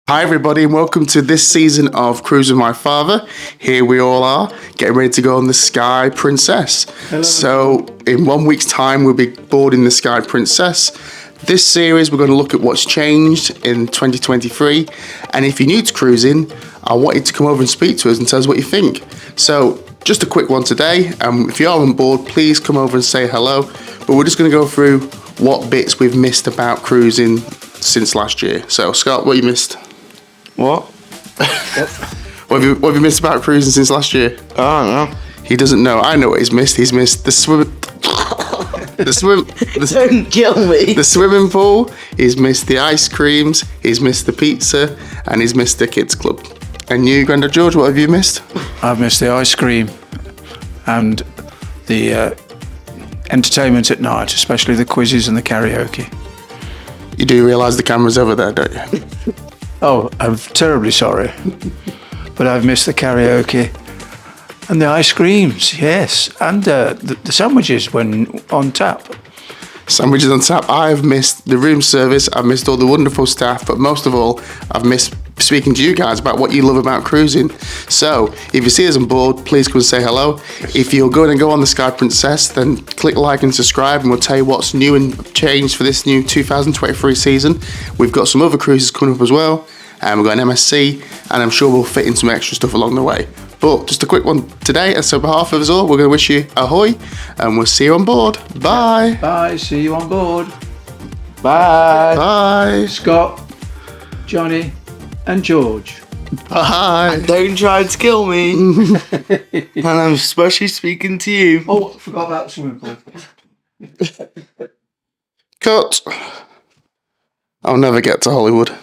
Hi everybody and welcome to this season of Cruise with My Father. Here we all are, getting ready to go on the Sky Princess. So in 1 week's time we'll be boarding the Sky Princess. This series we're going to look at what's changed in 2023, and if you're new to cruising, I want you to come over and speak to us and tell us what you think. So just a quick one today, if you are on board please come over and say hello, but we're just going to go through what bits we've missed about cruising since last year. So Scott, what you missed? What? What have you missed about cruising since last year? I don't know. He doesn't know. I know what he's missed. He's missed the swim. Don't kill me. The swimming pool. He's missed the ice creams. He's missed the pizza, and he's missed the kids club. And you, Grandad George, what have you missed? I've missed the ice cream and the entertainment at night, especially the quizzes and the karaoke. You do realise the camera's over there, don't you? Oh, I'm terribly sorry. But I've missed the karaoke and the ice creams, yes, and the sandwiches when on tap. Sandwiches on tap. I've missed the room service. I've missed all the wonderful staff, but most of all, I've missed speaking to you guys about what you love about cruising. So, if you see us on board, please come and say hello. If you're going to go on the Sky Princess, then click like and subscribe, and we'll tell you what's new and changed for this new 2023 season. We've got some other cruises coming up as well, and we've got an MSC, and I'm sure we'll fit in some extra stuff along the way. But just a quick one today, and so on behalf of us all, we're going to wish you ahoy, and we'll see you on board. Bye. Bye, see you on board. Bye. Bye. Scott, Johnny, and George. Bye. Don't try to kill me. And I'm especially speaking to you. Oh, I forgot about the swimming pool. Cut. I'll never get to Hollywood.